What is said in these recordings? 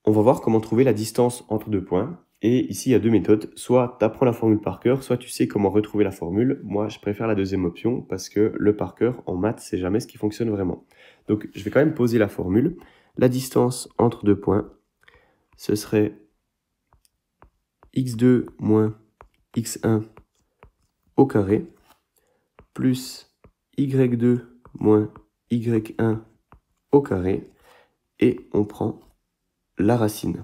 On va voir comment trouver la distance entre deux points. Et ici, il y a deux méthodes. Soit tu apprends la formule par cœur, soit tu sais comment retrouver la formule. Moi, je préfère la deuxième option parce que le par cœur, en maths, c'est jamais ce qui fonctionne vraiment. Donc, je vais quand même poser la formule. La distance entre deux points, ce serait x2 moins x1 au carré plus y2 moins y1 au carré. Et on prend la racine.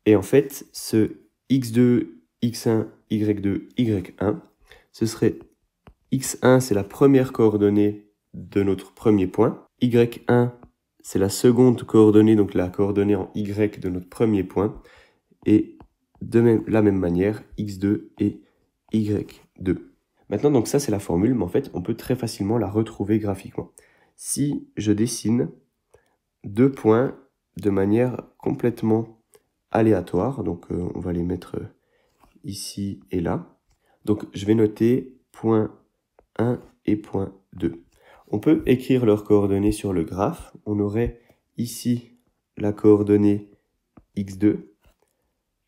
Et en fait, ce x2, x1, y2, y1, ce serait x1, c'est la première coordonnée de notre premier point. y1, c'est la seconde coordonnée, donc la coordonnée en y de notre premier point. Et de la même manière, x2 et y2. Maintenant, donc ça, c'est la formule, mais en fait, on peut très facilement la retrouver graphiquement. Si je dessine deux points de manière complètement aléatoire, donc on va les mettre ici et là. Donc je vais noter point 1 et point 2. On peut écrire leurs coordonnées sur le graphe. On aurait ici la coordonnée x2,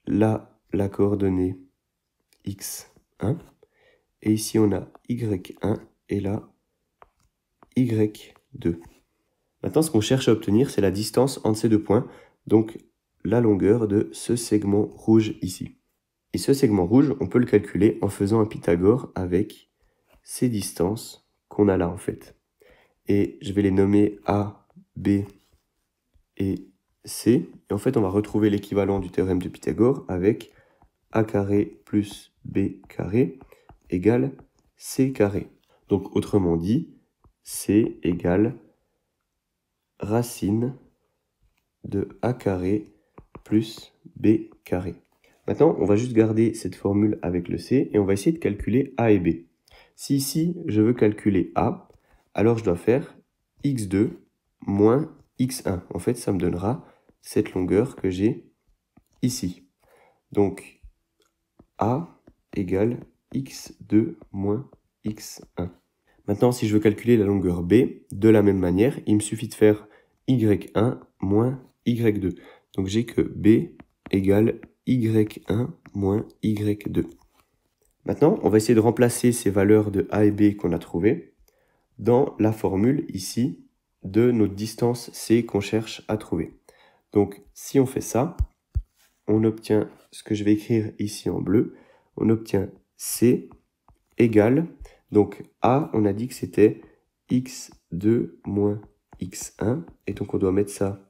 là la coordonnée x1, et ici on a y1 et là y2. Maintenant, ce qu'on cherche à obtenir, c'est la distance entre ces deux points, donc la longueur de ce segment rouge ici. Et ce segment rouge, on peut le calculer en faisant un Pythagore avec ces distances qu'on a là en fait. Et je vais les nommer A, B et C. Et en fait, on va retrouver l'équivalent du théorème de Pythagore avec A carré plus B carré égale C carré. Donc, autrement dit, C égale racine de A carré plus B carré. Maintenant, on va juste garder cette formule avec le C et on va essayer de calculer A et B. Si ici, je veux calculer A, alors je dois faire x2 moins x1. En fait, ça me donnera cette longueur que j'ai ici. Donc, A égale x2 moins x1. Maintenant, si je veux calculer la longueur B, de la même manière, il me suffit de faire y1 moins y2. Donc j'ai que B égale y1 moins y2. Maintenant, on va essayer de remplacer ces valeurs de A et B qu'on a trouvées dans la formule ici de notre distance C qu'on cherche à trouver. Donc si on fait ça, on obtient ce que je vais écrire ici en bleu. On obtient C égale, donc A, on a dit que c'était x2 moins x1, et donc on doit mettre ça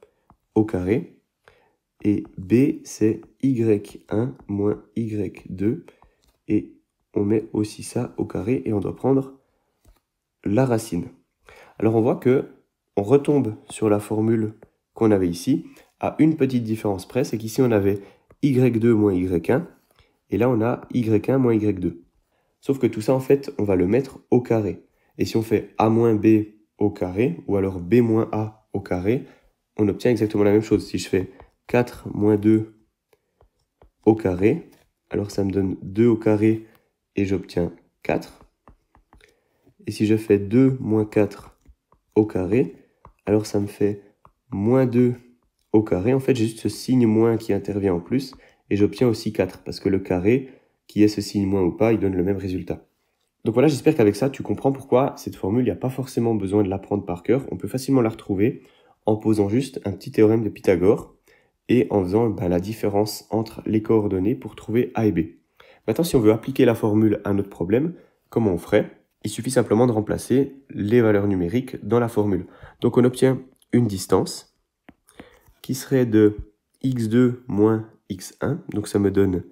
au carré. Et B, c'est y1 moins y2, et on met aussi ça au carré, et on doit prendre la racine. Alors on voit que on retombe sur la formule qu'on avait ici, à une petite différence près, c'est qu'ici on avait y2 moins y1, et là on a y1 moins y2. Sauf que tout ça, en fait, on va le mettre au carré. Et si on fait A moins B au carré, ou alors B moins A au carré, on obtient exactement la même chose. Si je fais 4 moins 2 au carré, alors ça me donne 2 au carré et j'obtiens 4. Et si je fais 2 moins 4 au carré, alors ça me fait moins 2 au carré. En fait, j'ai juste ce signe moins qui intervient en plus, et j'obtiens aussi 4, parce que le carré, qui est ce signe moins ou pas, il donne le même résultat. Donc voilà, j'espère qu'avec ça, tu comprends pourquoi cette formule, il n'y a pas forcément besoin de l'apprendre par cœur. On peut facilement la retrouver en posant juste un petit théorème de Pythagore et en faisant la différence entre les coordonnées pour trouver A et B. Maintenant, si on veut appliquer la formule à notre problème, comment on ferait? Il suffit simplement de remplacer les valeurs numériques dans la formule. Donc on obtient une distance qui serait de x2 moins x1, donc ça me donne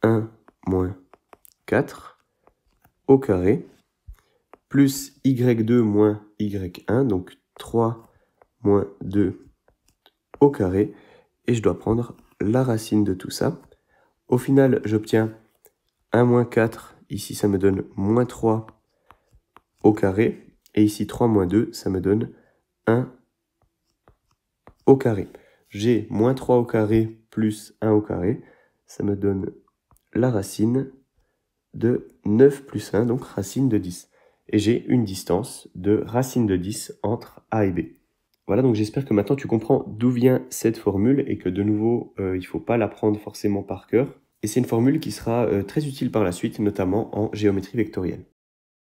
1 moins 4 au carré, plus y2 moins y1, donc 3 moins 2 au carré, et je dois prendre la racine de tout ça. Au final, j'obtiens 1 moins 4, ici ça me donne moins 3 au carré, et ici 3 moins 2, ça me donne 1 au carré. J'ai moins 3 au carré plus 1 au carré, ça me donne la racine de 9 plus 1, donc racine de 10. Et j'ai une distance de racine de 10 entre A et B. Voilà, donc j'espère que maintenant tu comprends d'où vient cette formule et que de nouveau, il ne faut pas l'apprendre forcément par cœur. Et c'est une formule qui sera très utile par la suite, notamment en géométrie vectorielle.